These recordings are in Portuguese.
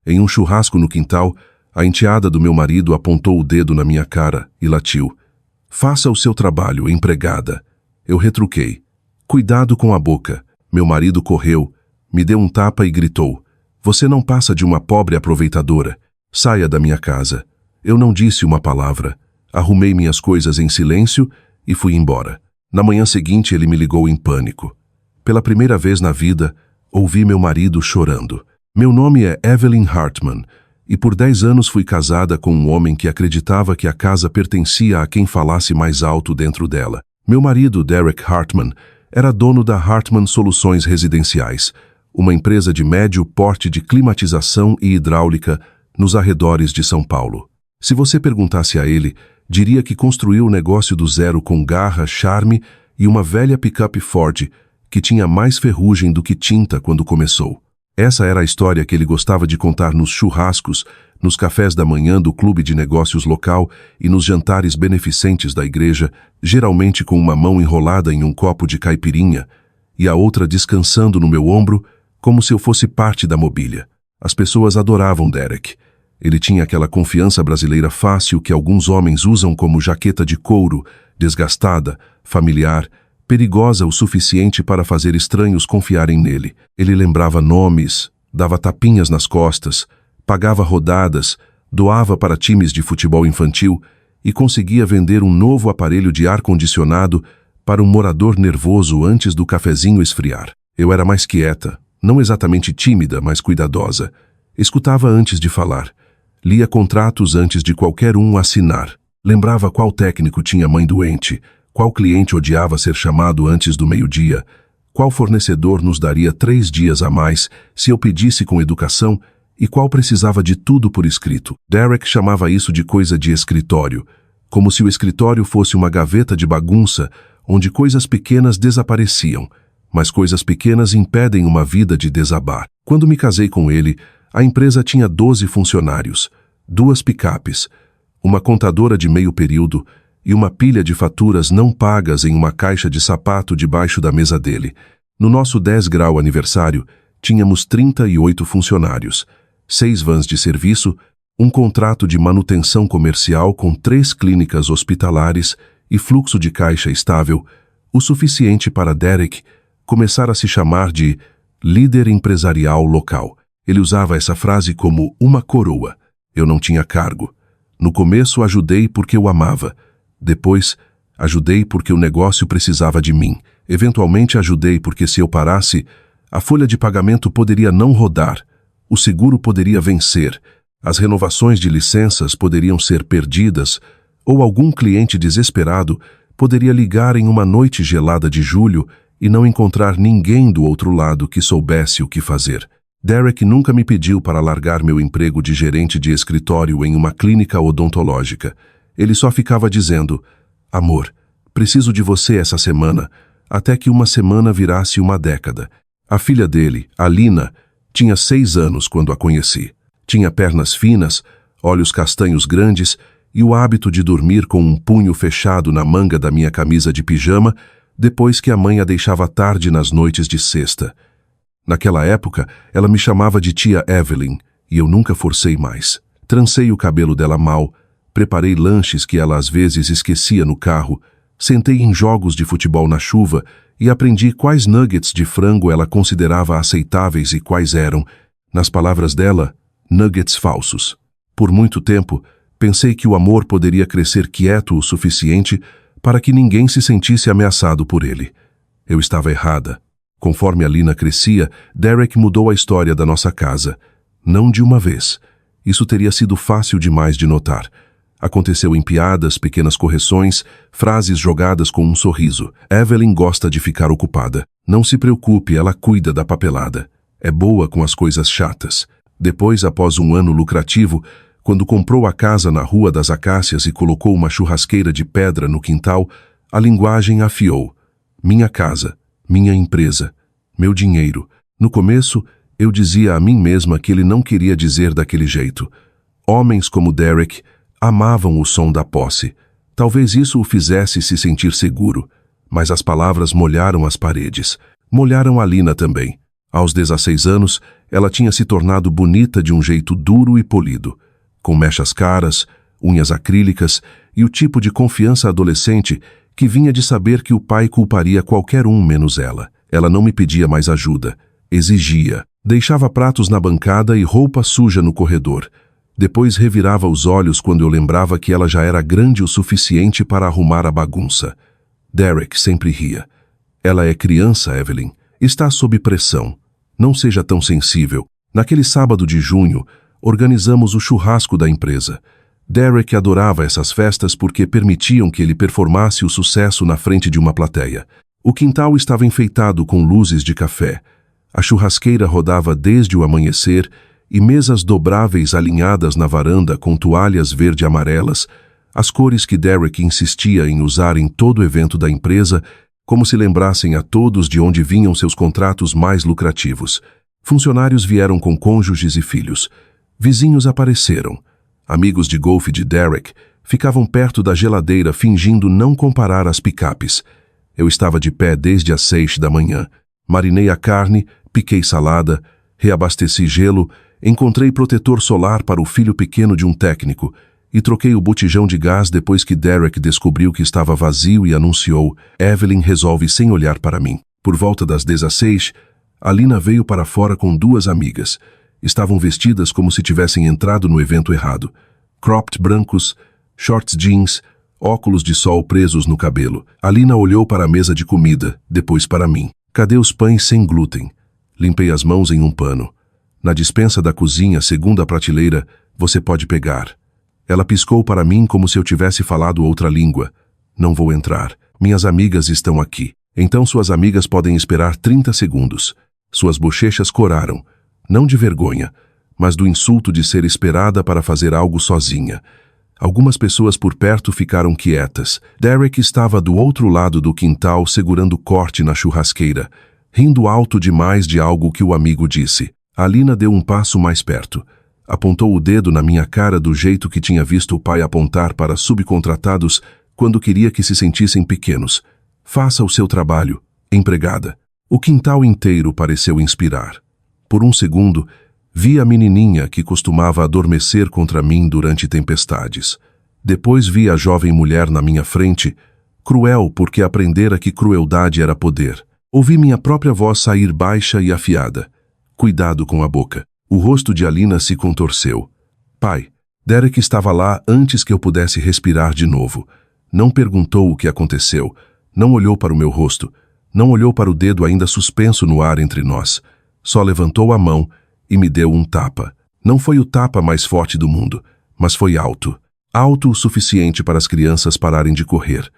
Em um churrasco no quintal, a enteada do meu marido apontou o dedo na minha cara e latiu. Faça o seu trabalho, empregada. Eu retruquei. Cuidado com a boca. Meu marido correu, me deu um tapa e gritou. Você não passa de uma pobre aproveitadora. Saia da minha casa. Eu não disse uma palavra. Arrumei minhas coisas em silêncio e fui embora. Na manhã seguinte ele me ligou em pânico. Pela primeira vez na vida, ouvi meu marido chorando. Meu nome é Evelyn Hartman, e por 10 anos fui casada com um homem que acreditava que a casa pertencia a quem falasse mais alto dentro dela. Meu marido, Derek Hartman, era dono da Hartman Soluções Residenciais, uma empresa de médio porte de climatização e hidráulica nos arredores de São Paulo. Se você perguntasse a ele, diria que construiu o negócio do zero com garra, charme e uma velha picape Ford que tinha mais ferrugem do que tinta quando começou. Essa era a história que ele gostava de contar nos churrascos, nos cafés da manhã do clube de negócios local e nos jantares beneficentes da igreja, geralmente com uma mão enrolada em um copo de caipirinha e a outra descansando no meu ombro, como se eu fosse parte da mobília. As pessoas adoravam Derek. Ele tinha aquela confiança brasileira fácil que alguns homens usam como jaqueta de couro, desgastada, familiar, perigosa o suficiente para fazer estranhos confiarem nele. Ele lembrava nomes, dava tapinhas nas costas, pagava rodadas, doava para times de futebol infantil e conseguia vender um novo aparelho de ar-condicionado para um morador nervoso antes do cafezinho esfriar. Eu era mais quieta, não exatamente tímida, mas cuidadosa. Escutava antes de falar. Lia contratos antes de qualquer um assinar. Lembrava qual técnico tinha mãe doente, qual cliente odiava ser chamado antes do meio-dia, qual fornecedor nos daria 3 dias a mais se eu pedisse com educação e qual precisava de tudo por escrito. Derek chamava isso de coisa de escritório, como se o escritório fosse uma gaveta de bagunça onde coisas pequenas desapareciam, mas coisas pequenas impedem uma vida de desabar. Quando me casei com ele, a empresa tinha 12 funcionários, 2 picapes, uma contadora de meio período e uma pilha de faturas não pagas em uma caixa de sapato debaixo da mesa dele. No nosso 10-grau aniversário, tínhamos 38 funcionários, 6 vans de serviço, um contrato de manutenção comercial com 3 clínicas hospitalares e fluxo de caixa estável, o suficiente para Derek começar a se chamar de líder empresarial local. Ele usava essa frase como uma coroa. Eu não tinha cargo. No começo ajudei porque eu amava. Depois, ajudei porque o negócio precisava de mim. Eventualmente ajudei porque se eu parasse, a folha de pagamento poderia não rodar, o seguro poderia vencer, as renovações de licenças poderiam ser perdidas, ou algum cliente desesperado poderia ligar em uma noite gelada de julho e não encontrar ninguém do outro lado que soubesse o que fazer. Derek nunca me pediu para largar meu emprego de gerente de escritório em uma clínica odontológica. Ele só ficava dizendo, amor, preciso de você essa semana, até que uma semana virasse uma década. A filha dele, Alina, tinha 6 anos quando a conheci. Tinha pernas finas, olhos castanhos grandes e o hábito de dormir com um punho fechado na manga da minha camisa de pijama depois que a mãe a deixava tarde nas noites de sexta. Naquela época, ela me chamava de tia Evelyn e eu nunca forcei mais. Trancei o cabelo dela mal, preparei lanches que ela às vezes esquecia no carro, sentei em jogos de futebol na chuva e aprendi quais nuggets de frango ela considerava aceitáveis e quais eram, nas palavras dela, nuggets falsos. Por muito tempo, pensei que o amor poderia crescer quieto o suficiente para que ninguém se sentisse ameaçado por ele. Eu estava errada. Conforme a Lina crescia, Derek mudou a história da nossa casa. Não de uma vez. Isso teria sido fácil demais de notar. Aconteceu em piadas, pequenas correções, frases jogadas com um sorriso. Evelyn gosta de ficar ocupada. Não se preocupe, ela cuida da papelada. É boa com as coisas chatas. Depois, após um ano lucrativo, quando comprou a casa na Rua das Acácias e colocou uma churrasqueira de pedra no quintal, a linguagem afiou. Minha casa, minha empresa, meu dinheiro. No começo, eu dizia a mim mesma que ele não queria dizer daquele jeito. Homens como Derek amavam o som da posse. Talvez isso o fizesse se sentir seguro, mas as palavras molharam as paredes. Molharam a Lina também. Aos 16 anos, ela tinha se tornado bonita de um jeito duro e polido, com mechas caras, unhas acrílicas e o tipo de confiança adolescente que vinha de saber que o pai culparia qualquer um menos ela. Ela não me pedia mais ajuda, exigia. Deixava pratos na bancada e roupa suja no corredor. Depois revirava os olhos quando eu lembrava que ela já era grande o suficiente para arrumar a bagunça. Derek sempre ria. Ela é criança, Evelyn. Está sob pressão. Não seja tão sensível. Naquele sábado de junho, organizamos o churrasco da empresa. Derek adorava essas festas porque permitiam que ele performasse o sucesso na frente de uma plateia. O quintal estava enfeitado com luzes de café. A churrasqueira rodava desde o amanhecer e mesas dobráveis alinhadas na varanda com toalhas verde-amarelas, as cores que Derek insistia em usar em todo evento da empresa, como se lembrassem a todos de onde vinham seus contratos mais lucrativos. Funcionários vieram com cônjuges e filhos. Vizinhos apareceram. Amigos de golfe de Derek ficavam perto da geladeira fingindo não comparar as picapes. Eu estava de pé desde as 6 da manhã. Marinei a carne, piquei salada, reabasteci gelo, encontrei protetor solar para o filho pequeno de um técnico e troquei o botijão de gás depois que Derek descobriu que estava vazio e anunciou: Evelyn resolve sem olhar para mim. Por volta das 16, Alina veio para fora com 2 amigas. Estavam vestidas como se tivessem entrado no evento errado. Cropped brancos, shorts jeans, óculos de sol presos no cabelo. Alina olhou para a mesa de comida, depois para mim. Cadê os pães sem glúten? Limpei as mãos em um pano. Na despensa da cozinha, segunda prateleira, você pode pegar. Ela piscou para mim como se eu tivesse falado outra língua. Não vou entrar. Minhas amigas estão aqui. Então suas amigas podem esperar 30 segundos. Suas bochechas coraram. Não de vergonha, mas do insulto de ser esperada para fazer algo sozinha. Algumas pessoas por perto ficaram quietas. Derek estava do outro lado do quintal segurando corte na churrasqueira, rindo alto demais de algo que o amigo disse. Alina deu um passo mais perto. Apontou o dedo na minha cara do jeito que tinha visto o pai apontar para subcontratados quando queria que se sentissem pequenos. Faça o seu trabalho, empregada. O quintal inteiro pareceu inspirar. Por um segundo, vi a menininha que costumava adormecer contra mim durante tempestades. Depois vi a jovem mulher na minha frente, cruel porque aprendera que crueldade era poder. Ouvi minha própria voz sair baixa e afiada. Cuidado com a boca. O rosto de Alina se contorceu. Pai, Derek estava lá antes que eu pudesse respirar de novo. Não perguntou o que aconteceu. Não olhou para o meu rosto. Não olhou para o dedo ainda suspenso no ar entre nós. Só levantou a mão e me deu um tapa. Não foi o tapa mais forte do mundo, mas foi alto. Alto o suficiente para as crianças pararem de correr.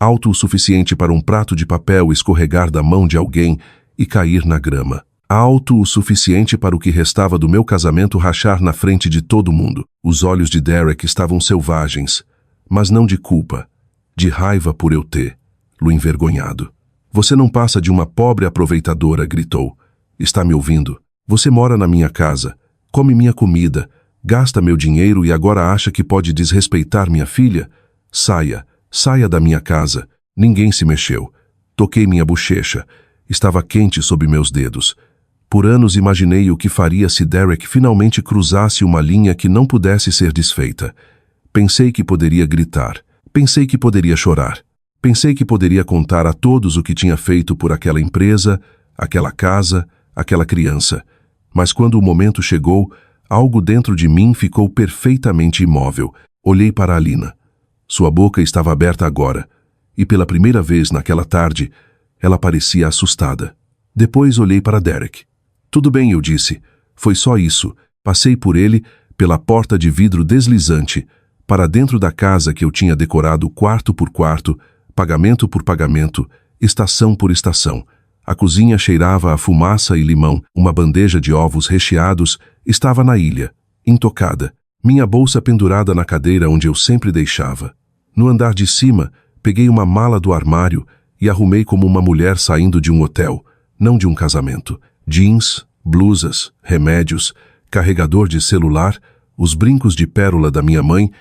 Alto o suficiente para um prato de papel escorregar da mão de alguém e cair na grama. Alto o suficiente para o que restava do meu casamento rachar na frente de todo mundo. Os olhos de Derek estavam selvagens, mas não de culpa, de raiva por eu tê-lo envergonhado. Você não passa de uma pobre aproveitadora, gritou. Está me ouvindo? Você mora na minha casa, come minha comida, gasta meu dinheiro e agora acha que pode desrespeitar minha filha? Saia, saia da minha casa. Ninguém se mexeu. Toquei minha bochecha. Estava quente sob meus dedos. Por anos imaginei o que faria se Derek finalmente cruzasse uma linha que não pudesse ser desfeita. Pensei que poderia gritar. Pensei que poderia chorar. Pensei que poderia contar a todos o que tinha feito por aquela empresa, aquela casa, aquela criança. Mas quando o momento chegou, algo dentro de mim ficou perfeitamente imóvel. Olhei para Alina. Sua boca estava aberta agora, e pela primeira vez naquela tarde, ela parecia assustada. Depois olhei para Derek. Tudo bem, eu disse. Foi só isso. Passei por ele, pela porta de vidro deslizante, para dentro da casa que eu tinha decorado quarto por quarto, pagamento por pagamento, estação por estação. A cozinha cheirava a fumaça e limão. Uma bandeja de ovos recheados estava na ilha, intocada. Minha bolsa pendurada na cadeira onde eu sempre deixava. No andar de cima, peguei uma mala do armário e arrumei como uma mulher saindo de um hotel, não de um casamento. Jeans, blusas, remédios, carregador de celular, os brincos de pérola da minha mãe,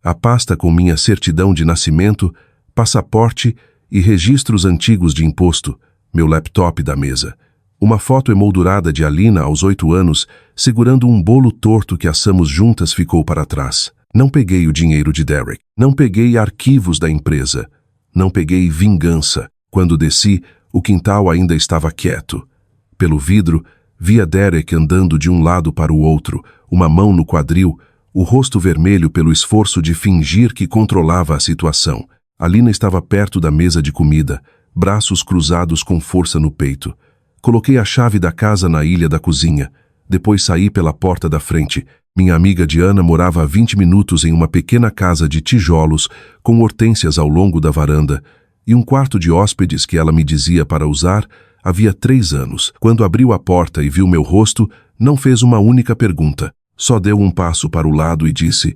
a pasta com minha certidão de nascimento, passaporte e registros antigos de imposto, meu laptop da mesa. Uma foto emoldurada de Alina aos 8 anos, segurando um bolo torto que assamos juntas, ficou para trás. Não peguei o dinheiro de Derek. Não peguei arquivos da empresa. Não peguei vingança. Quando desci, o quintal ainda estava quieto. Pelo vidro, via Derek andando de um lado para o outro, uma mão no quadril, o rosto vermelho pelo esforço de fingir que controlava a situação. Alina estava perto da mesa de comida, braços cruzados com força no peito. Coloquei a chave da casa na ilha da cozinha. Depois saí pela porta da frente. Minha amiga Diana morava a 20 minutos em uma pequena casa de tijolos, com hortênsias ao longo da varanda, e um quarto de hóspedes que ela me dizia para usar havia 3 anos. Quando abriu a porta e viu meu rosto, não fez uma única pergunta. Só deu um passo para o lado e disse: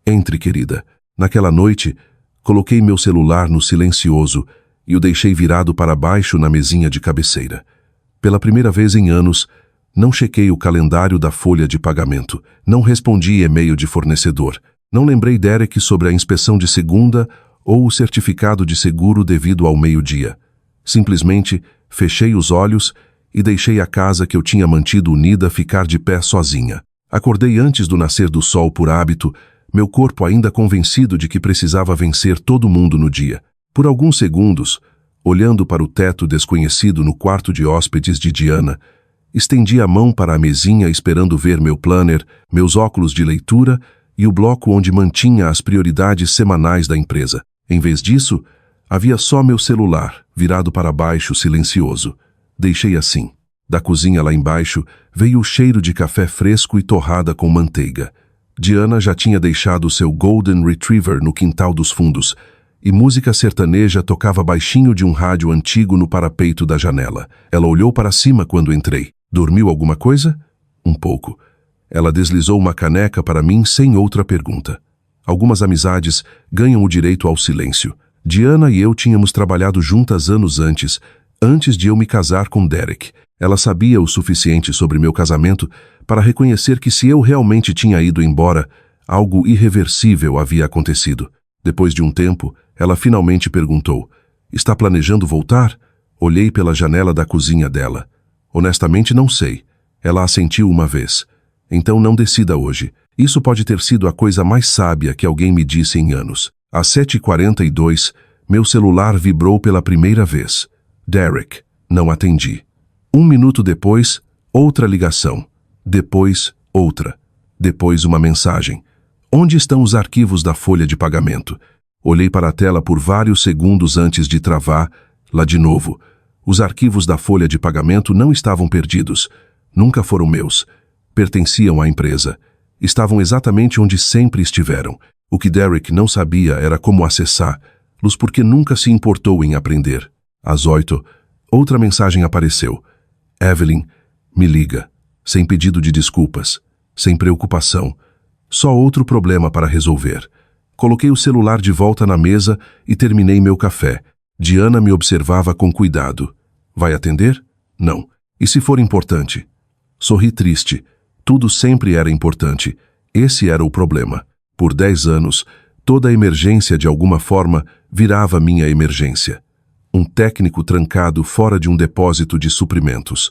"Entre, querida." Naquela noite, coloquei meu celular no silencioso e o deixei virado para baixo na mesinha de cabeceira. Pela primeira vez em anos, não chequei o calendário da folha de pagamento, não respondi e-mail de fornecedor, não lembrei Derek sobre a inspeção de segunda ou o certificado de seguro devido ao meio-dia. Simplesmente fechei os olhos e deixei a casa que eu tinha mantido unida ficar de pé sozinha. Acordei antes do nascer do sol por hábito, meu corpo ainda convencido de que precisava vencer todo mundo no dia. Por alguns segundos, olhando para o teto desconhecido no quarto de hóspedes de Diana, estendi a mão para a mesinha esperando ver meu planner, meus óculos de leitura e o bloco onde mantinha as prioridades semanais da empresa. Em vez disso, havia só meu celular, virado para baixo, silencioso. Deixei assim. Da cozinha lá embaixo, veio o cheiro de café fresco e torrada com manteiga. Diana já tinha deixado seu Golden Retriever no quintal dos fundos, e música sertaneja tocava baixinho de um rádio antigo no parapeito da janela. Ela olhou para cima quando entrei. Dormiu alguma coisa? Um pouco. Ela deslizou uma caneca para mim sem outra pergunta. Algumas amizades ganham o direito ao silêncio. Diana e eu tínhamos trabalhado juntas anos antes de eu me casar com Derek. Ela sabia o suficiente sobre meu casamento para reconhecer que se eu realmente tinha ido embora, algo irreversível havia acontecido. Depois de um tempo, ela finalmente perguntou: "Está planejando voltar?" Olhei pela janela da cozinha dela. "Honestamente, não sei." Ela assentiu uma vez. "Então não decida hoje. Isso pode ter sido a coisa mais sábia que alguém me disse em anos." Às 7h42, meu celular vibrou pela primeira vez. Derek. Não atendi. 1 minuto depois, outra ligação. Depois, outra. Depois, uma mensagem. "Onde estão os arquivos da folha de pagamento?" Olhei para a tela por vários segundos antes de travar. Lá de novo. Os arquivos da folha de pagamento não estavam perdidos. Nunca foram meus. Pertenciam à empresa. Estavam exatamente onde sempre estiveram. O que Derek não sabia era como acessá-los, porque nunca se importou em aprender. Às 8, outra mensagem apareceu. "Evelyn, me liga." Sem pedido de desculpas. Sem preocupação. Só outro problema para resolver. Coloquei o celular de volta na mesa e terminei meu café. Diana me observava com cuidado. "Vai atender?" "Não." "E se for importante?" Sorri triste. Tudo sempre era importante. Esse era o problema. Por 10 anos, toda emergência de alguma forma virava minha emergência. Um técnico trancado fora de um depósito de suprimentos.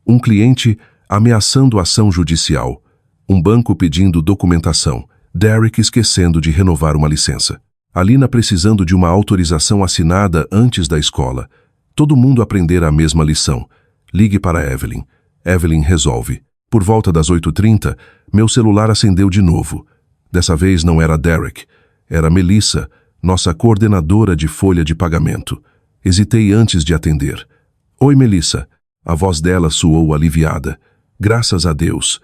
Um cliente ameaçando ação judicial. Um banco pedindo documentação. Derek esquecendo de renovar uma licença. Alina precisando de uma autorização assinada antes da escola. Todo mundo aprendera a mesma lição. Ligue para Evelyn. Evelyn resolve. Por volta das 8h30, meu celular acendeu de novo. Dessa vez não era Derek. Era Melissa, nossa coordenadora de folha de pagamento. Hesitei antes de atender. "Oi, Melissa." A voz dela soou aliviada. "Graças a Deus."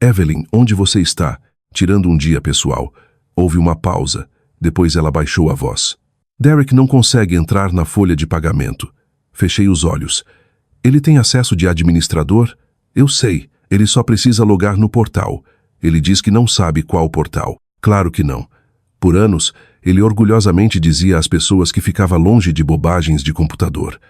"Evelyn, onde você está?" Tirando um dia pessoal. Houve uma pausa. Depois ela baixou a voz. "Derek não consegue entrar na folha de pagamento." Fechei os olhos. "Ele tem acesso de administrador?" "Eu sei. Ele só precisa logar no portal." "Ele diz que não sabe qual portal." "Claro que não." Por anos, ele orgulhosamente dizia às pessoas que ficava longe de bobagens de computador.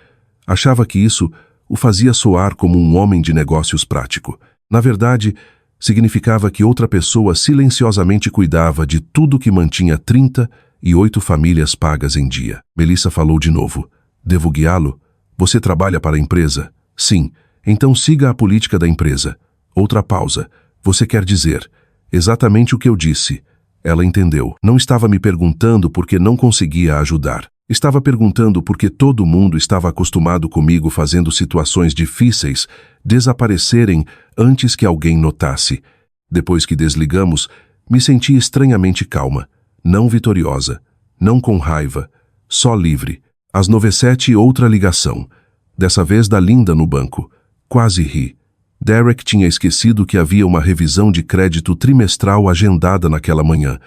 Achava que isso o fazia soar como um homem de negócios prático. Na verdade, significava que outra pessoa silenciosamente cuidava de tudo que mantinha 38 famílias pagas em dia. Melissa falou de novo. "Devo guiá-lo? Você trabalha para a empresa?" "Sim." Então siga a política da empresa. Outra pausa. Você quer dizer exatamente o que eu disse. Ela entendeu. Não estava me perguntando porque não conseguia ajudar. Estava perguntando porque todo mundo estava acostumado comigo fazendo situações difíceis desaparecerem antes que alguém notasse. Depois que desligamos, me senti estranhamente calma. Não vitoriosa. Não com raiva. Só livre. Às 9h07, outra ligação. Dessa vez da Linda no banco. Quase ri. Derek tinha esquecido que havia uma revisão de crédito trimestral agendada naquela manhã.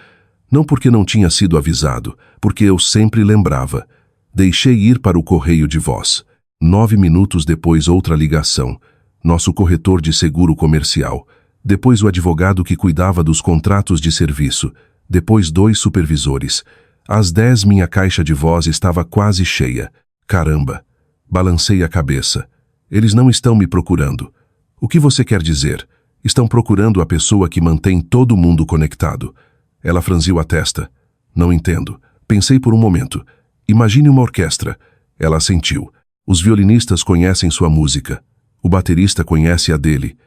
Não porque não tinha sido avisado, porque eu sempre lembrava. Deixei ir para o correio de voz. 9 minutos depois, outra ligação. Nosso corretor de seguro comercial. Depois o advogado que cuidava dos contratos de serviço. Depois 2 supervisores. Às 10 minha caixa de voz estava quase cheia. Caramba! Balancei a cabeça. Eles não estão me procurando. O que você quer dizer? Estão procurando a pessoa que mantém todo mundo conectado. Ela franziu a testa. Não entendo. Pensei por um momento. Imagine uma orquestra. Ela assentiu. Os violinistas conhecem sua música. O baterista conhece a dele.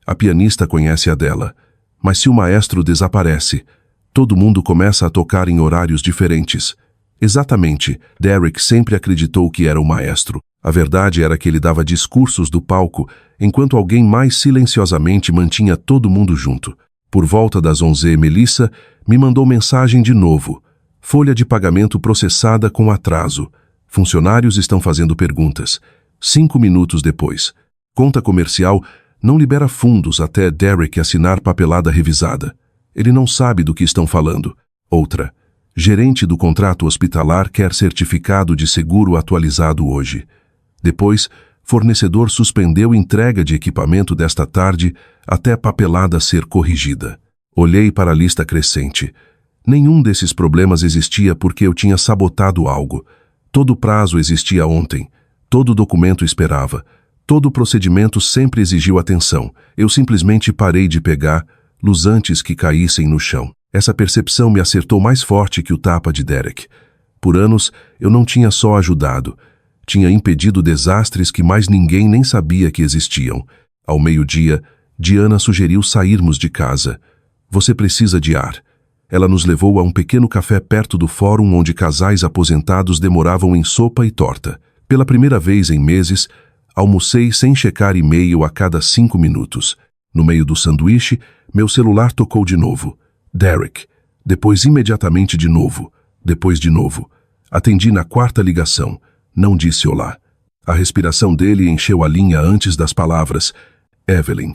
A pianista conhece a dela. Mas se o maestro desaparece, todo mundo começa a tocar em horários diferentes. Exatamente. Derek sempre acreditou que era o maestro. A verdade era que ele dava discursos do palco, enquanto alguém mais silenciosamente mantinha todo mundo junto. Por volta das 11h, Melissa me mandou mensagem de novo. Folha de pagamento processada com atraso. Funcionários estão fazendo perguntas. 5 minutos depois. Conta comercial não libera fundos até Derek assinar papelada revisada. Ele não sabe do que estão falando. Outra. Gerente do contrato hospitalar quer certificado de seguro atualizado hoje. Depois, fornecedor suspendeu entrega de equipamento desta tarde até a papelada ser corrigida. Olhei para a lista crescente. Nenhum desses problemas existia porque eu tinha sabotado algo. Todo prazo existia ontem. Todo documento esperava. Todo procedimento sempre exigiu atenção. Eu simplesmente parei de pegar luz antes que caíssem no chão. Essa percepção me acertou mais forte que o tapa de Derek. Por anos, eu não tinha só ajudado. Tinha impedido desastres que mais ninguém nem sabia que existiam. Ao meio-dia, Diana sugeriu sairmos de casa. Você precisa de ar. Ela nos levou a um pequeno café perto do fórum onde casais aposentados demoravam em sopa e torta. Pela primeira vez em meses, almocei sem checar e-mail a cada 5 minutos. No meio do sanduíche, meu celular tocou de novo. Derek. Depois imediatamente de novo. Depois de novo. Atendi na 4ª ligação. Não disse olá. A respiração dele encheu a linha antes das palavras. Evelyn.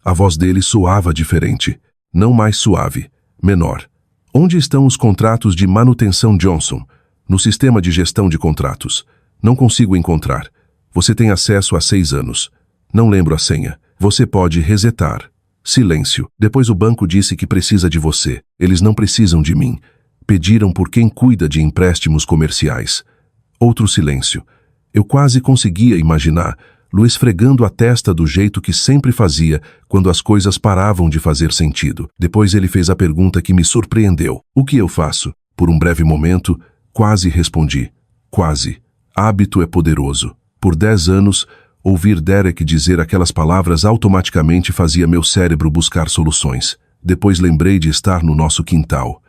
A voz dele soava diferente. Não mais suave. Menor. Onde estão os contratos de manutenção Johnson? No sistema de gestão de contratos. Não consigo encontrar. Você tem acesso há 6 anos. Não lembro a senha. Você pode resetar. Silêncio. Depois o banco disse que precisa de você. Eles não precisam de mim. Pediram por quem cuida de empréstimos comerciais. Outro silêncio. Eu quase conseguia imaginar Lu esfregando a testa do jeito que sempre fazia quando as coisas paravam de fazer sentido. Depois ele fez a pergunta que me surpreendeu. O que eu faço? Por um breve momento, quase respondi. Quase. Hábito é poderoso. Por 10 anos, ouvir Derek dizer aquelas palavras automaticamente fazia meu cérebro buscar soluções. Depois lembrei de estar no nosso quintal.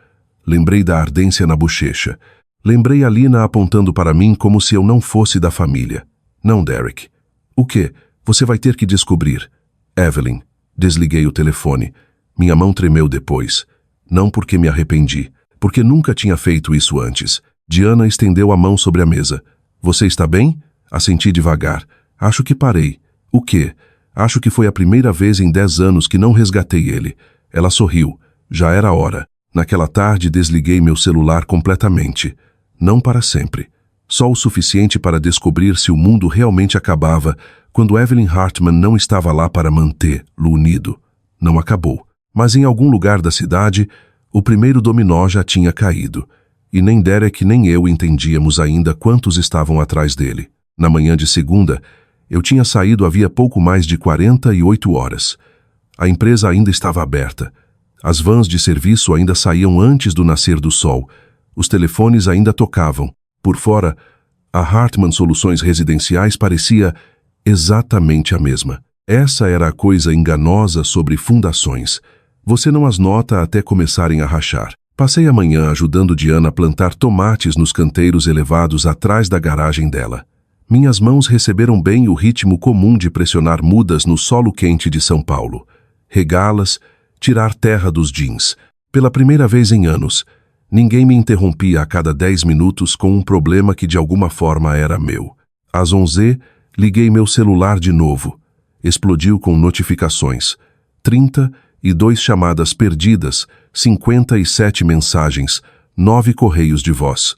Lembrei da ardência na bochecha. Lembrei a Lina apontando para mim como se eu não fosse da família. Não, Derek. O quê? Você vai ter que descobrir. Evelyn. Desliguei o telefone. Minha mão tremeu depois. Não porque me arrependi, porque nunca tinha feito isso antes. Diana estendeu a mão sobre a mesa. Você está bem? Assenti devagar. Acho que parei. O quê? Acho que foi a primeira vez em 10 anos que não resgatei ele. Ela sorriu. Já era hora. Naquela tarde desliguei meu celular completamente. Não para sempre. Só o suficiente para descobrir se o mundo realmente acabava quando Evelyn Hartman não estava lá para manter-lo unido. Não acabou. Mas em algum lugar da cidade, o primeiro dominó já tinha caído. E nem Derek nem eu entendíamos ainda quantos estavam atrás dele. Na manhã de segunda, eu tinha saído havia pouco mais de 48 horas. A empresa ainda estava aberta. As vans de serviço ainda saíam antes do nascer do sol. Os telefones ainda tocavam. Por fora, a Hartman Soluções Residenciais parecia Exatamente a mesma. Essa era a coisa enganosa sobre fundações. Você não as nota até começarem a rachar. Passei a manhã ajudando Diana a plantar tomates nos canteiros elevados atrás da garagem dela. Minhas mãos receberam bem o ritmo comum de pressionar mudas no solo quente de São Paulo. Regá-las, tirar terra dos jeans. Pela primeira vez em anos, ninguém me interrompia a cada 10 minutos com um problema que de alguma forma era meu. Às 11, liguei meu celular de novo. Explodiu com notificações. 32 chamadas perdidas, 57 mensagens, 9 correios de voz.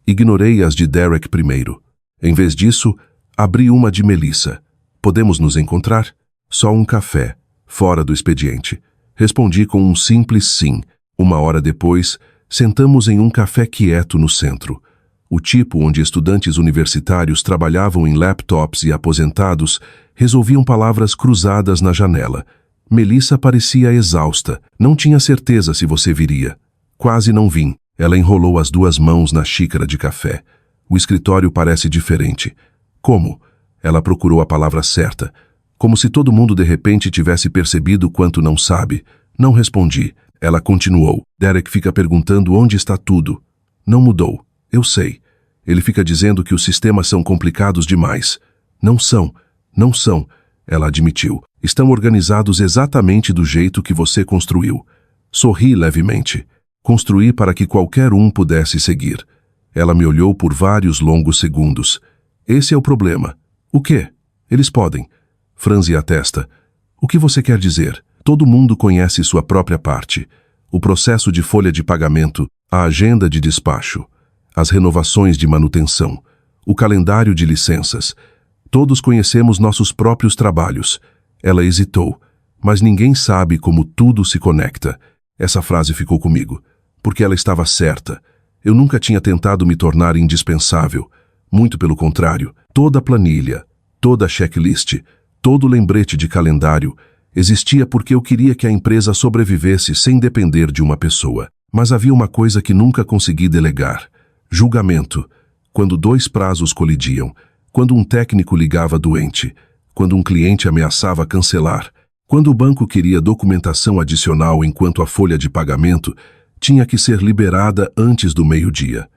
Ignorei as de Derek primeiro. Em vez disso, abri uma de Melissa. Podemos nos encontrar? Só um café, fora do expediente. Respondi com um simples sim. 1 hora depois, sentamos em um café quieto no centro. O tipo onde estudantes universitários trabalhavam em laptops e aposentados resolviam palavras cruzadas na janela. Melissa parecia exausta. Não tinha certeza se você viria. Quase não vim. Ela enrolou as 2 mãos na xícara de café. O escritório parece diferente. Como? Ela procurou a palavra certa. Como se todo mundo de repente tivesse percebido quanto não sabe. Não respondi. Ela continuou. Derek fica perguntando onde está tudo. Não mudou. Eu sei. Ele fica dizendo que os sistemas são complicados demais. Não são. Não são. Ela admitiu. Estão organizados exatamente do jeito que você construiu. Sorri levemente. Construí para que qualquer um pudesse seguir. Ela me olhou por vários longos segundos. Esse é o problema. O quê? Eles podem. Franzi a testa. O que você quer dizer? Todo mundo conhece sua própria parte. O processo de folha de pagamento, a agenda de despacho, as renovações de manutenção, o calendário de licenças. Todos conhecemos nossos próprios trabalhos. Ela hesitou. Mas ninguém sabe como tudo se conecta. Essa frase ficou comigo. Porque ela estava certa. Eu nunca tinha tentado me tornar indispensável. Muito pelo contrário. Toda planilha, toda checklist, todo lembrete de calendário existia porque eu queria que a empresa sobrevivesse sem depender de uma pessoa. Mas havia uma coisa que nunca consegui delegar. Julgamento. Quando 2 prazos colidiam. Quando um técnico ligava doente. Quando um cliente ameaçava cancelar. Quando o banco queria documentação adicional enquanto a folha de pagamento tinha que ser liberada antes do meio-dia.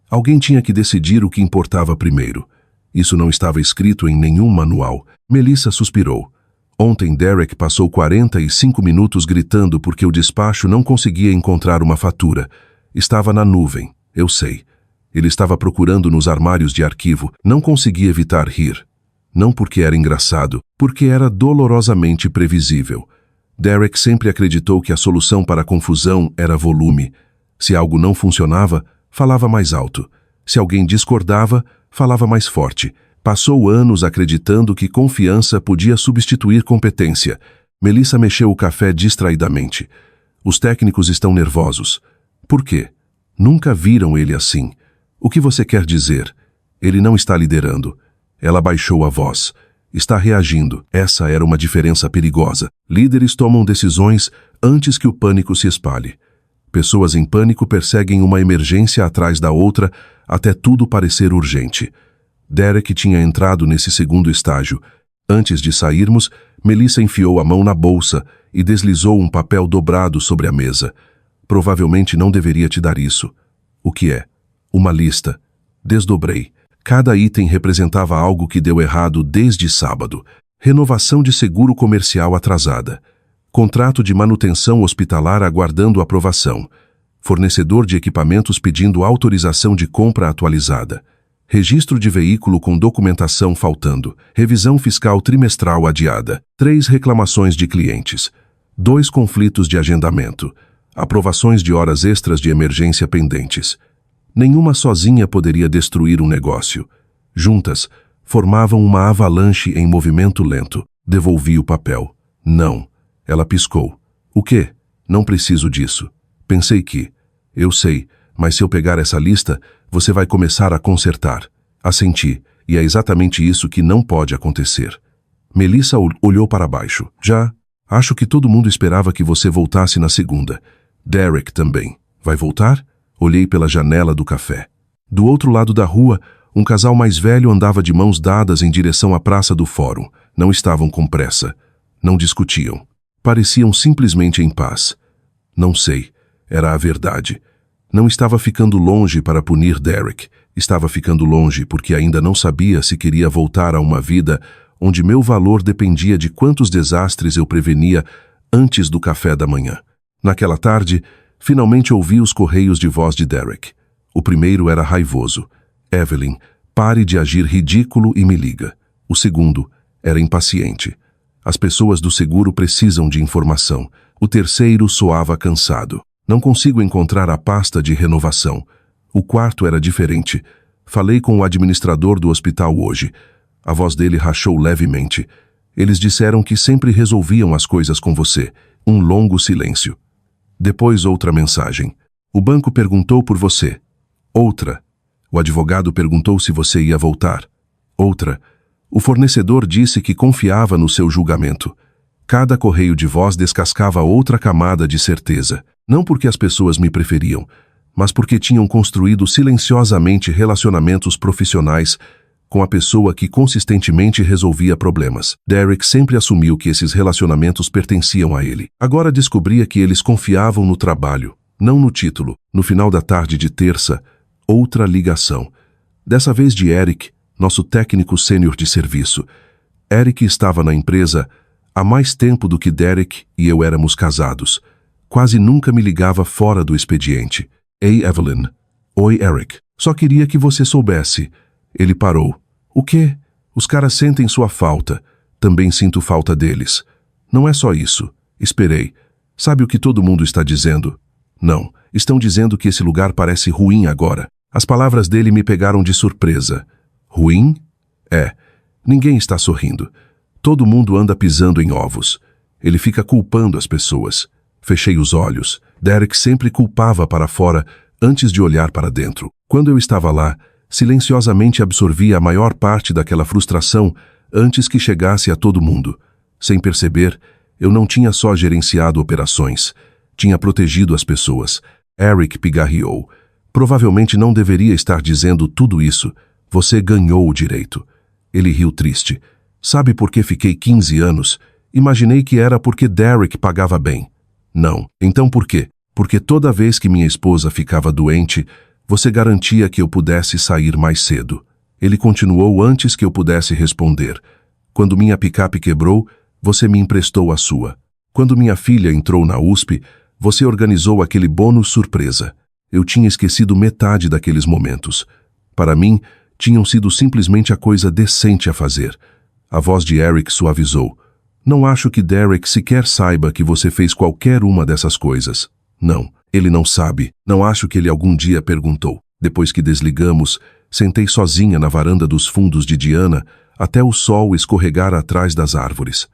Alguém tinha que decidir o que importava primeiro. Isso não estava escrito em nenhum manual. Melissa suspirou. Ontem Derek passou 45 minutos gritando porque o despacho não conseguia encontrar uma fatura. Estava na nuvem, eu sei. Ele estava procurando nos armários de arquivo. Não conseguia evitar rir. Não porque era engraçado, porque era dolorosamente previsível. Derek sempre acreditou que a solução para a confusão era volume. Se algo não funcionava, falava mais alto. Se alguém discordava, falava mais forte. Passou anos acreditando que confiança podia substituir competência. Melissa mexeu o café distraidamente. Os técnicos estão nervosos. Por quê? Nunca viram ele assim. O que você quer dizer? Ele não está liderando. Ela baixou a voz. Está reagindo. Essa era uma diferença perigosa. Líderes tomam decisões antes que o pânico se espalhe. Pessoas em pânico perseguem uma emergência atrás da outra até tudo parecer urgente. Derek tinha entrado nesse segundo estágio. Antes de sairmos, Melissa enfiou a mão na bolsa e deslizou um papel dobrado sobre a mesa. Provavelmente não deveria te dar isso. O que é? Uma lista. Desdobrei. Cada item representava algo que deu errado desde sábado. Renovação de seguro comercial atrasada. Contrato de manutenção hospitalar aguardando aprovação. Fornecedor de equipamentos pedindo autorização de compra atualizada. Registro de veículo com documentação faltando. Revisão fiscal trimestral adiada. 3 reclamações de clientes. 2 conflitos de agendamento. Aprovações de horas extras de emergência pendentes. Nenhuma sozinha poderia destruir um negócio. Juntas, formavam uma avalanche em movimento lento. Devolvi o papel. Não. Ela piscou. O quê? Não preciso disso. Pensei que... Eu sei, mas se eu pegar essa lista, você vai começar a consertar. Assenti, e é exatamente isso que não pode acontecer. Melissa olhou para baixo. Já? Acho que todo mundo esperava que você voltasse na segunda. Derek também. Vai voltar? Olhei pela janela do café. Do outro lado da rua, Um casal mais velho andava de mãos dadas em direção à praça do fórum. Não estavam com pressa. Não discutiam. Pareciam simplesmente em paz. Não sei. Era a verdade. Não estava ficando longe para punir Derek. Estava ficando longe porque ainda não sabia se queria voltar a uma vida onde meu valor dependia de quantos desastres eu prevenia antes do café da manhã. Naquela tarde, finalmente ouvi os correios de voz de Derek. O primeiro era raivoso. Evelyn, pare de agir ridículo e me liga. O segundo era impaciente. As pessoas do seguro precisam de informação. O terceiro soava cansado. Não consigo encontrar a pasta de renovação. O quarto era diferente. Falei com o administrador do hospital hoje. A voz dele rachou levemente. Eles disseram que sempre resolviam as coisas com você. Um longo silêncio. Depois outra mensagem. O banco perguntou por você. Outra. O advogado perguntou se você ia voltar. Outra. O fornecedor disse que confiava no seu julgamento. Cada correio de voz descascava outra camada de certeza. Não porque as pessoas me preferiam, mas porque tinham construído silenciosamente relacionamentos profissionais com a pessoa que consistentemente resolvia problemas. Derek sempre assumiu que esses relacionamentos pertenciam a ele. Agora descobria que eles confiavam no trabalho, não no título. No final da tarde de terça, outra ligação. Dessa vez de Eric, nosso técnico sênior de serviço. Eric estava na empresa há mais tempo do que Derek e eu éramos casados. Quase nunca me ligava fora do expediente. Ei, Evelyn. Oi, Eric. Só queria que você soubesse. Ele parou. O quê? Os caras sentem sua falta. Também sinto falta deles. Não é só isso. Esperei. Sabe o que todo mundo está dizendo? Não. Estão dizendo que esse lugar parece ruim agora. As palavras dele me pegaram de surpresa. Ruim? É. Ninguém está sorrindo. Todo mundo anda pisando em ovos. Ele fica culpando as pessoas. Fechei os olhos. Derek sempre culpava para fora antes de olhar para dentro. Quando eu estava lá, silenciosamente absorvia a maior parte daquela frustração antes que chegasse a todo mundo. Sem perceber, eu não tinha só gerenciado operações. Tinha protegido as pessoas. Eric pigarreou. Provavelmente não deveria estar dizendo tudo isso. Você ganhou o direito. Ele riu triste. Sabe por que fiquei 15 anos? Imaginei que era porque Derek pagava bem. Não. Então por quê? Porque toda vez que minha esposa ficava doente, você garantia que eu pudesse sair mais cedo. Ele continuou antes que eu pudesse responder. Quando minha picape quebrou, você me emprestou a sua. Quando minha filha entrou na USP, você organizou aquele bônus surpresa. Eu tinha esquecido metade daqueles momentos. Para mim, tinham sido simplesmente a coisa decente a fazer. A voz de Eric suavizou. Não acho que Derek sequer saiba que você fez qualquer uma dessas coisas. Não, ele não sabe. Não acho que ele algum dia perguntou. Depois que desligamos, sentei sozinha na varanda dos fundos de Diana até o sol escorregar atrás das árvores.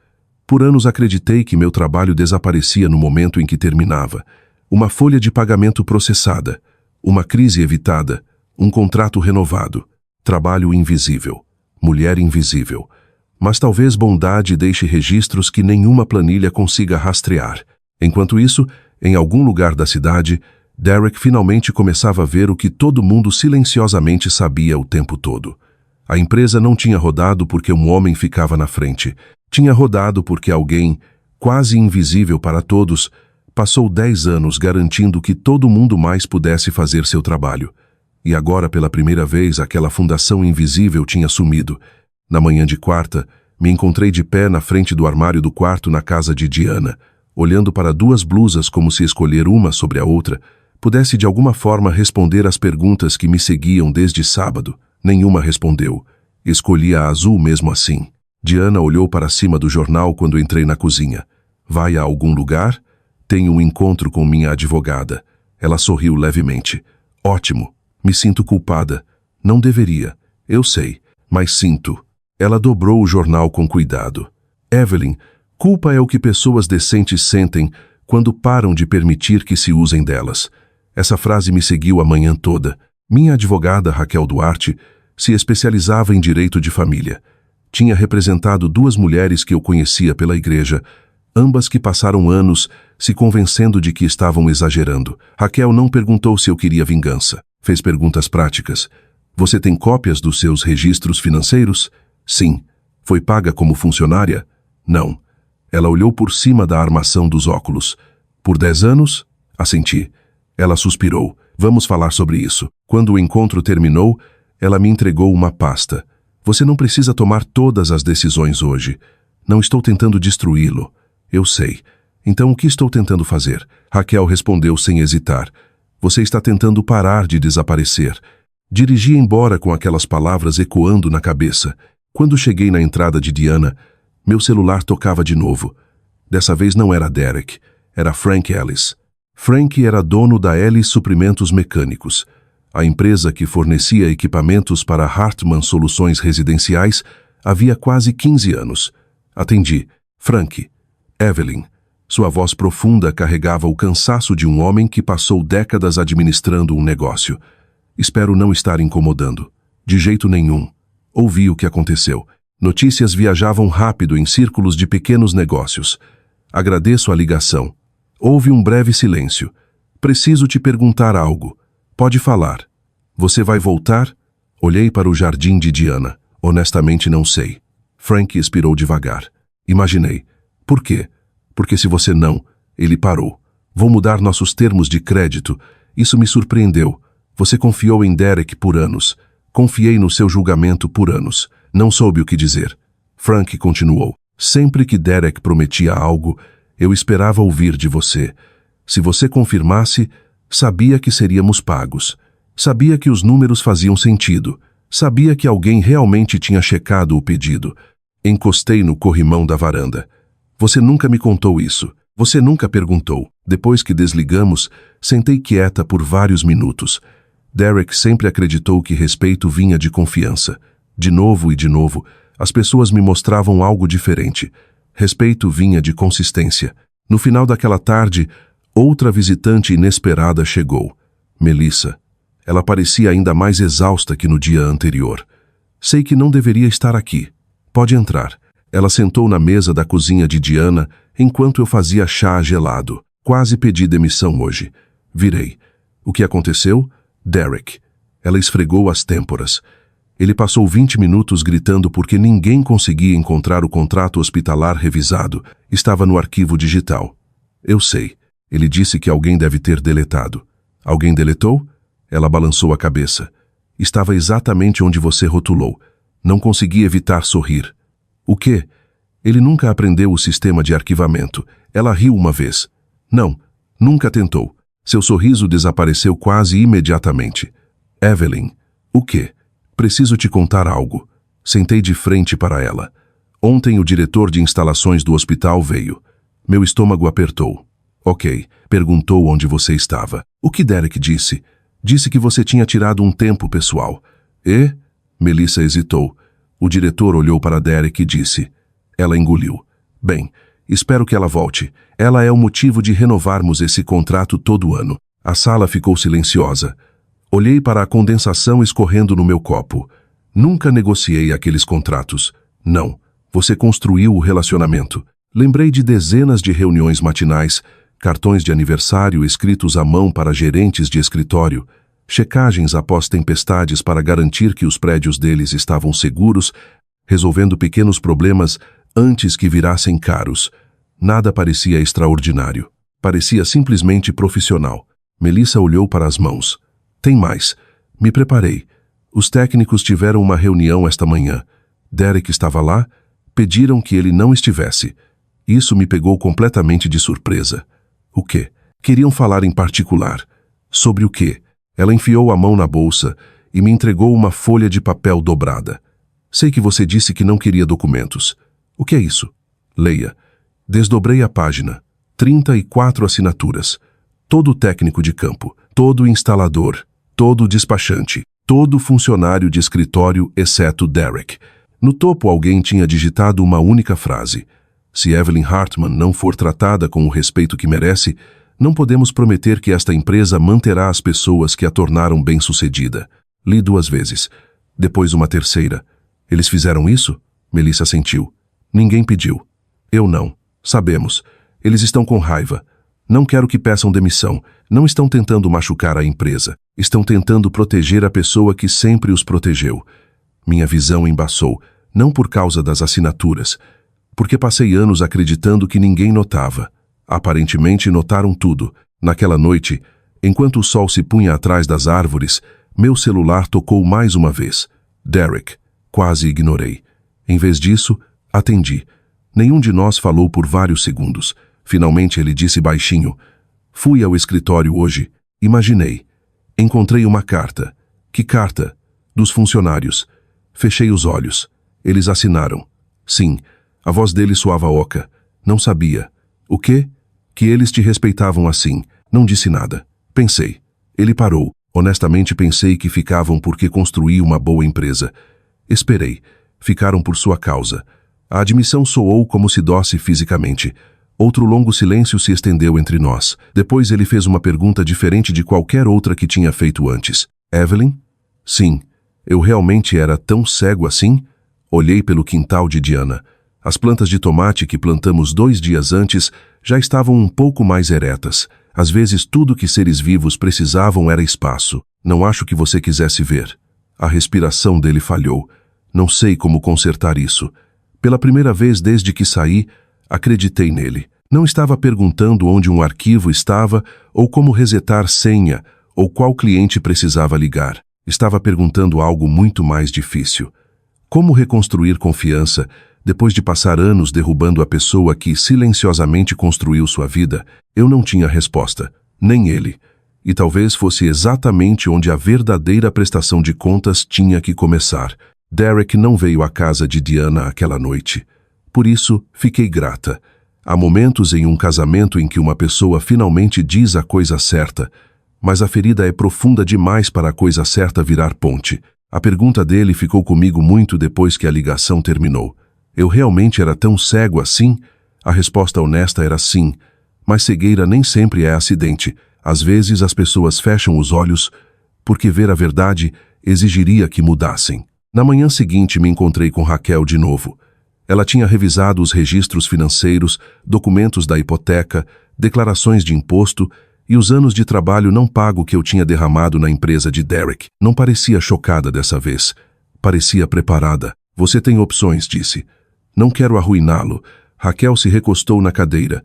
Por anos acreditei que meu trabalho desaparecia no momento em que terminava. Uma folha de pagamento processada, uma crise evitada, um contrato renovado. Trabalho invisível. Mulher invisível. Mas talvez bondade deixe registros que nenhuma planilha consiga rastrear. Enquanto isso, em algum lugar da cidade, Derek finalmente começava a ver o que todo mundo silenciosamente sabia o tempo todo. A empresa não tinha rodado porque um homem ficava na frente. Tinha rodado porque alguém, quase invisível para todos, passou 10 anos garantindo que todo mundo mais pudesse fazer seu trabalho. E agora, pela primeira vez, aquela fundação invisível tinha sumido. Na manhã de quarta, me encontrei de pé na frente do armário do quarto na casa de Diana, olhando para duas blusas como se escolher uma sobre a outra pudesse de alguma forma responder às perguntas que me seguiam desde sábado. Nenhuma respondeu. Escolhi a azul mesmo assim. Diana olhou para cima do jornal quando entrei na cozinha. Vai a algum lugar? Tenho um encontro com minha advogada. Ela sorriu levemente. Ótimo. Me sinto culpada. Não deveria. Eu sei. Mas sinto. Ela dobrou o jornal com cuidado. Evelyn, culpa é o que pessoas decentes sentem quando param de permitir que se usem delas. Essa frase me seguiu a manhã toda. Minha advogada, Raquel Duarte, se especializava em direito de família. Tinha representado duas mulheres que eu conhecia pela igreja, ambas que passaram anos se convencendo de que estavam exagerando. Raquel não perguntou se eu queria vingança. Fez perguntas práticas. Você tem cópias dos seus registros financeiros? Sim. Foi paga como funcionária? Não. Ela olhou por cima da armação dos óculos. Por 10 anos? Assenti. Ela suspirou. Vamos falar sobre isso. Quando o encontro terminou, ela me entregou uma pasta. Você não precisa tomar todas as decisões hoje. Não estou tentando destruí-lo. Eu sei. Então o que estou tentando fazer? Raquel respondeu sem hesitar. Você está tentando parar de desaparecer. Dirigi embora com aquelas palavras ecoando na cabeça. Quando cheguei na entrada de Diana, meu celular tocava de novo. Dessa vez não era Derek, era Frank Ellis. Frank era dono da Ellis Suprimentos Mecânicos, a empresa que fornecia equipamentos para Hartmann Soluções Residenciais havia quase 15 anos. Atendi. Frank. Evelyn. Sua voz profunda carregava o cansaço de um homem que passou décadas administrando um negócio. Espero não estar incomodando. De jeito nenhum. Ouvi o que aconteceu. Notícias viajavam rápido em círculos de pequenos negócios. Agradeço a ligação. Houve um breve silêncio. Preciso te perguntar algo. Pode falar. Você vai voltar? Olhei para o jardim de Diana. Honestamente não sei. Frank expirou devagar. Imaginei. Por quê? Porque se você não, ele parou. Vou mudar nossos termos de crédito. Isso me surpreendeu. Você confiou em Derek por anos. Confiei no seu julgamento por anos. Não soube o que dizer. Frank continuou. Sempre que Derek prometia algo, eu esperava ouvir de você. Se você confirmasse, sabia que seríamos pagos. Sabia que os números faziam sentido. Sabia que alguém realmente tinha checado o pedido. Encostei no corrimão da varanda. Você nunca me contou isso. Você nunca perguntou. Depois que desligamos, sentei quieta por vários minutos. Derek sempre acreditou que respeito vinha de confiança. De novo e de novo, as pessoas me mostravam algo diferente. Respeito vinha de consistência. No final daquela tarde, outra visitante inesperada chegou. Melissa. Ela parecia ainda mais exausta que no dia anterior. Sei que não deveria estar aqui. Pode entrar. Ela sentou na mesa da cozinha de Diana enquanto eu fazia chá gelado. Quase pedi demissão hoje. Virei. O que aconteceu? Derek. Ela esfregou as têmporas. Ele passou 20 minutos gritando porque ninguém conseguia encontrar o contrato hospitalar revisado. Estava no arquivo digital. Eu sei. Ele disse que alguém deve ter deletado. Alguém deletou? Ela balançou a cabeça. Estava exatamente onde você rotulou. Não consegui evitar sorrir. O quê? Ele nunca aprendeu o sistema de arquivamento. Ela riu uma vez. Não, nunca tentou. Seu sorriso desapareceu quase imediatamente. Evelyn. O quê? Preciso te contar algo. Sentei de frente para ela. Ontem o diretor de instalações do hospital veio. Meu estômago apertou. Ok. Perguntou onde você estava. O que Derek disse? Disse que você tinha tirado um tempo pessoal. E? Melissa hesitou. O diretor olhou para Derek e disse. Ela engoliu. Bem, espero que ela volte. Ela é o motivo de renovarmos esse contrato todo ano. A sala ficou silenciosa. Olhei para a condensação escorrendo no meu copo. Nunca negociei aqueles contratos. Não. Você construiu o relacionamento. Lembrei de dezenas de reuniões matinais, cartões de aniversário escritos à mão para gerentes de escritório, checagens após tempestades para garantir que os prédios deles estavam seguros, resolvendo pequenos problemas antes que virassem caros. Nada parecia extraordinário. Parecia simplesmente profissional. Melissa olhou para as mãos. Tem mais. Me preparei. Os técnicos tiveram uma reunião esta manhã. Derek estava lá. Pediram que ele não estivesse. Isso me pegou completamente de surpresa. O quê? Queriam falar em particular. Sobre o quê? Ela enfiou a mão na bolsa e me entregou uma folha de papel dobrada. Sei que você disse que não queria documentos. O que é isso? Leia. Desdobrei a página. 34 assinaturas. Todo técnico de campo, todo instalador, todo despachante, todo funcionário de escritório, exceto Derek. No topo alguém tinha digitado uma única frase. Se Evelyn Hartmann não for tratada com o respeito que merece, não podemos prometer que esta empresa manterá as pessoas que a tornaram bem-sucedida. Li 2 vezes. Depois uma terceira. Eles fizeram isso? Melissa sentiu. Ninguém pediu. Eu não. Sabemos. Eles estão com raiva. Não quero que peçam demissão. Não estão tentando machucar a empresa. Estão tentando proteger a pessoa que sempre os protegeu. Minha visão embaçou, não por causa das assinaturas, porque passei anos acreditando que ninguém notava. Aparentemente notaram tudo. Naquela noite, enquanto o sol se punha atrás das árvores, meu celular tocou mais uma vez. Derek. Quase ignorei. Em vez disso, atendi. Nenhum de nós falou por vários segundos. Finalmente ele disse baixinho: "Fui ao escritório hoje. Imaginei. Encontrei uma carta." "Que carta?" "Dos funcionários." Fechei os olhos. Eles assinaram. Sim. A voz dele soava oca. Não sabia. "O quê?" "Que eles te respeitavam assim." Não disse nada. Pensei. Ele parou. Honestamente pensei que ficavam porque construí uma boa empresa. Esperei. Ficaram por sua causa. A admissão soou como se dosse fisicamente. Outro longo silêncio se estendeu entre nós. Depois ele fez uma pergunta diferente de qualquer outra que tinha feito antes. "Evelyn?" "Sim." Eu realmente era tão cego assim? Olhei pelo quintal de Diana. As plantas de tomate que plantamos 2 dias antes já estavam um pouco mais eretas. Às vezes tudo que seres vivos precisavam era espaço. "Não acho que você quisesse ver." A respiração dele falhou. Não sei como consertar isso. Pela primeira vez desde que saí, acreditei nele. Não estava perguntando onde um arquivo estava, ou como resetar senha, ou qual cliente precisava ligar. Estava perguntando algo muito mais difícil. Como reconstruir confiança depois de passar anos derrubando a pessoa que silenciosamente construiu sua vida? Eu não tinha resposta, nem ele. E talvez fosse exatamente onde a verdadeira prestação de contas tinha que começar. Derek não veio à casa de Diana aquela noite. Por isso, fiquei grata. Há momentos em um casamento em que uma pessoa finalmente diz a coisa certa, mas a ferida é profunda demais para a coisa certa virar ponte. A pergunta dele ficou comigo muito depois que a ligação terminou. Eu realmente era tão cego assim? A resposta honesta era sim, mas cegueira nem sempre é acidente. Às vezes as pessoas fecham os olhos porque ver a verdade exigiria que mudassem. Na manhã seguinte me encontrei com Raquel de novo. Ela tinha revisado os registros financeiros, documentos da hipoteca, declarações de imposto e os anos de trabalho não pago que eu tinha derramado na empresa de Derek. Não parecia chocada dessa vez. Parecia preparada. "Você tem opções", disse. "Não quero arruiná-lo." Raquel se recostou na cadeira.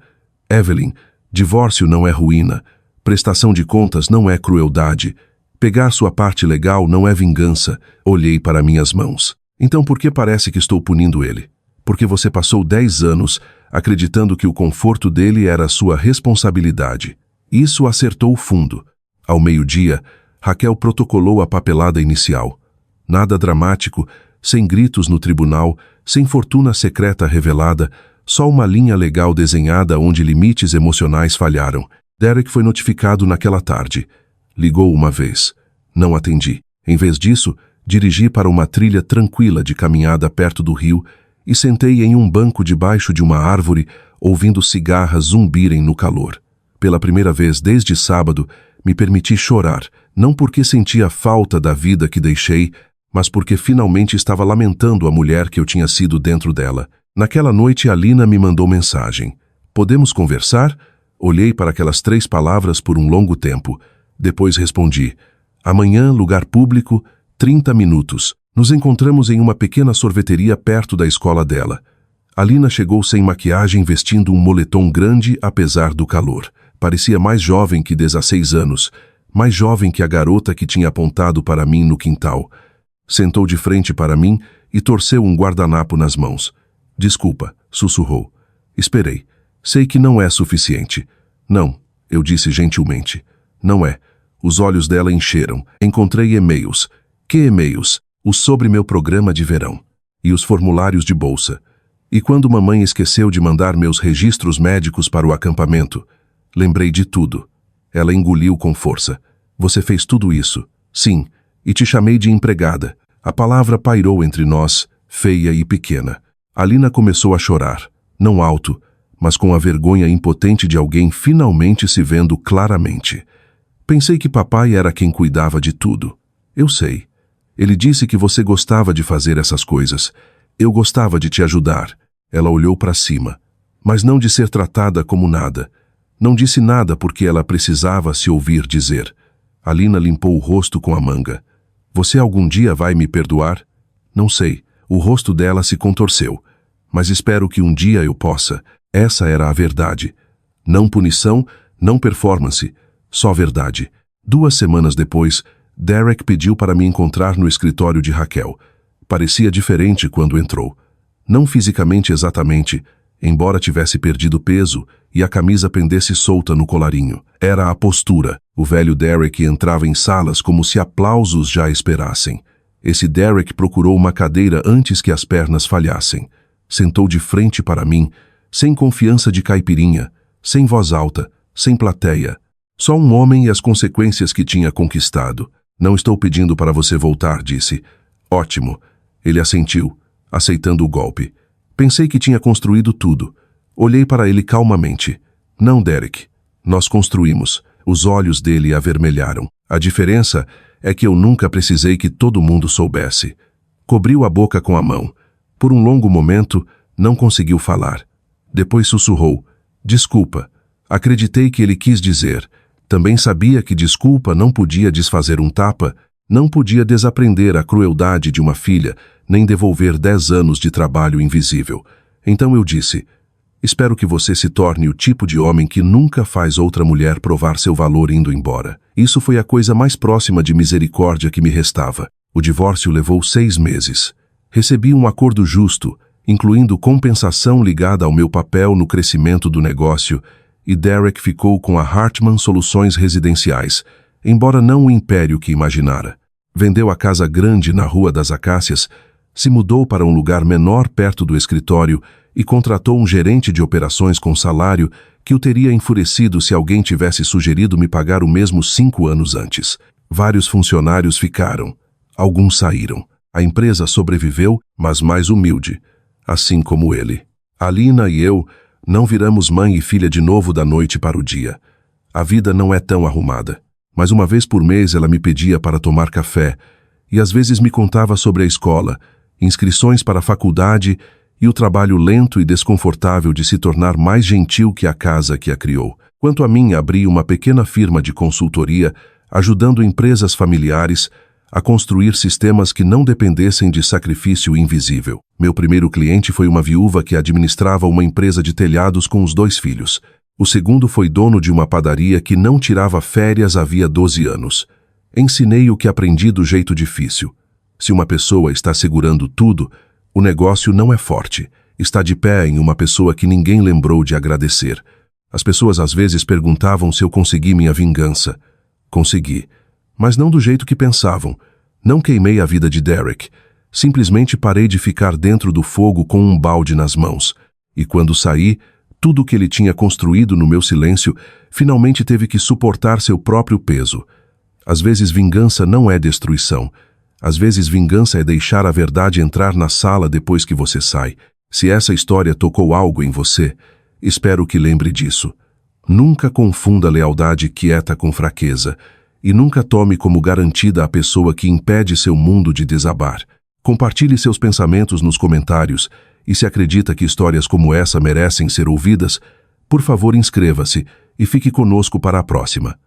"Evelyn, divórcio não é ruína. Prestação de contas não é crueldade. Pegar sua parte legal não é vingança." Olhei para minhas mãos. "Então por que parece que estou punindo ele?" "Porque você passou 10 anos acreditando que o conforto dele era sua responsabilidade." Isso acertou o fundo. Ao meio-dia, Raquel protocolou a papelada inicial. Nada dramático, sem gritos no tribunal, sem fortuna secreta revelada, só uma linha legal desenhada onde limites emocionais falharam. Derek foi notificado naquela tarde. Ligou uma vez. Não atendi. Em vez disso, dirigi para uma trilha tranquila de caminhada perto do rio e sentei em um banco debaixo de uma árvore, ouvindo cigarras zumbirem no calor. Pela primeira vez desde sábado, me permiti chorar, não porque sentia falta da vida que deixei, mas porque finalmente estava lamentando a mulher que eu tinha sido dentro dela. Naquela noite, Alina me mandou mensagem. "Podemos conversar?" Olhei para aquelas 3 palavras por um longo tempo. Depois respondi: "Amanhã, lugar público, 30 minutos. Nos encontramos em uma pequena sorveteria perto da escola dela." Alina chegou sem maquiagem, vestindo um moletom grande apesar do calor. Parecia mais jovem que 16 anos, mais jovem que a garota que tinha apontado para mim no quintal. Sentou de frente para mim e torceu um guardanapo nas mãos. "Desculpa", sussurrou. Esperei. "Sei que não é suficiente." "Não", eu disse gentilmente. "Não é." Os olhos dela encheram. Encontrei e-mails. "Que e-mails?" "Os sobre meu programa de verão. E os formulários de bolsa. E quando mamãe esqueceu de mandar meus registros médicos para o acampamento." Lembrei de tudo. Ela engoliu com força. "Você fez tudo isso?" "Sim, e te chamei de empregada." A palavra pairou entre nós, feia e pequena. Alina começou a chorar, não alto, mas com a vergonha impotente de alguém finalmente se vendo claramente. "Pensei que papai era quem cuidava de tudo." "Eu sei. Ele disse que você gostava de fazer essas coisas. Eu gostava de te ajudar." Ela olhou para cima, mas não de ser tratada como nada. Não disse nada porque ela precisava se ouvir dizer. Alina limpou o rosto com a manga. Você algum dia vai me perdoar? Não sei. O rosto dela se contorceu. Mas espero que um dia eu possa. Essa era a verdade. Não punição, não performance. Só verdade. 2 semanas depois, Derek pediu para me encontrar no escritório de Raquel. Parecia diferente quando entrou. Não fisicamente exatamente, embora tivesse perdido peso e a camisa pendesse solta no colarinho. Era a postura. O velho Derek entrava em salas como se aplausos já esperassem. Esse Derek procurou uma cadeira antes que as pernas falhassem. Sentou de frente para mim, sem confiança de caipirinha, sem voz alta, sem plateia. Só um homem e as consequências que tinha conquistado. Não estou pedindo para você voltar, disse. Ótimo. Ele assentiu, aceitando o golpe. Pensei que tinha construído tudo. Olhei para ele calmamente. Não, Derek. Nós construímos. Os olhos dele avermelharam. A diferença é que eu nunca precisei que todo mundo soubesse. Cobriu a boca com a mão. Por um longo momento, não conseguiu falar. Depois sussurrou. Desculpa. Acreditei que ele quis dizer. Também sabia que desculpa não podia desfazer um tapa, não podia desaprender a crueldade de uma filha, nem devolver 10 anos de trabalho invisível. Então eu disse, espero que você se torne o tipo de homem que nunca faz outra mulher provar seu valor indo embora. Isso foi a coisa mais próxima de misericórdia que me restava. O divórcio levou 6 meses. Recebi um acordo justo, incluindo compensação ligada ao meu papel no crescimento do negócio, e Derek ficou com a Hartman Soluções Residenciais, embora não o império que imaginara. Vendeu a casa grande na Rua das Acácias, se mudou para um lugar menor perto do escritório e contratou um gerente de operações com salário que o teria enfurecido se alguém tivesse sugerido me pagar o mesmo 5 anos antes. Vários funcionários ficaram, alguns saíram. A empresa sobreviveu, mas mais humilde, assim como ele. Alina e eu não viramos mãe e filha de novo da noite para o dia. A vida não é tão arrumada. Mas uma vez por mês ela me pedia para tomar café e às vezes me contava sobre a escola, inscrições para a faculdade e o trabalho lento e desconfortável de se tornar mais gentil que a casa que a criou. Quanto a mim, abri uma pequena firma de consultoria, ajudando empresas familiares a construir sistemas que não dependessem de sacrifício invisível. Meu primeiro cliente foi uma viúva que administrava uma empresa de telhados com os 2 filhos. O segundo foi dono de uma padaria que não tirava férias havia 12 anos. Ensinei o que aprendi do jeito difícil. Se uma pessoa está segurando tudo, o negócio não é forte. Está de pé em uma pessoa que ninguém lembrou de agradecer. As pessoas às vezes perguntavam se eu consegui minha vingança. Consegui. Mas não do jeito que pensavam. Não queimei a vida de Derek. Simplesmente parei de ficar dentro do fogo com um balde nas mãos. E quando saí, tudo o que ele tinha construído no meu silêncio finalmente teve que suportar seu próprio peso. Às vezes vingança não é destruição. Às vezes vingança é deixar a verdade entrar na sala depois que você sai. Se essa história tocou algo em você, espero que lembre disso. Nunca confunda lealdade quieta com fraqueza. E nunca tome como garantida a pessoa que impede seu mundo de desabar. Compartilhe seus pensamentos nos comentários e se acredita que histórias como essa merecem ser ouvidas, por favor inscreva-se e fique conosco para a próxima.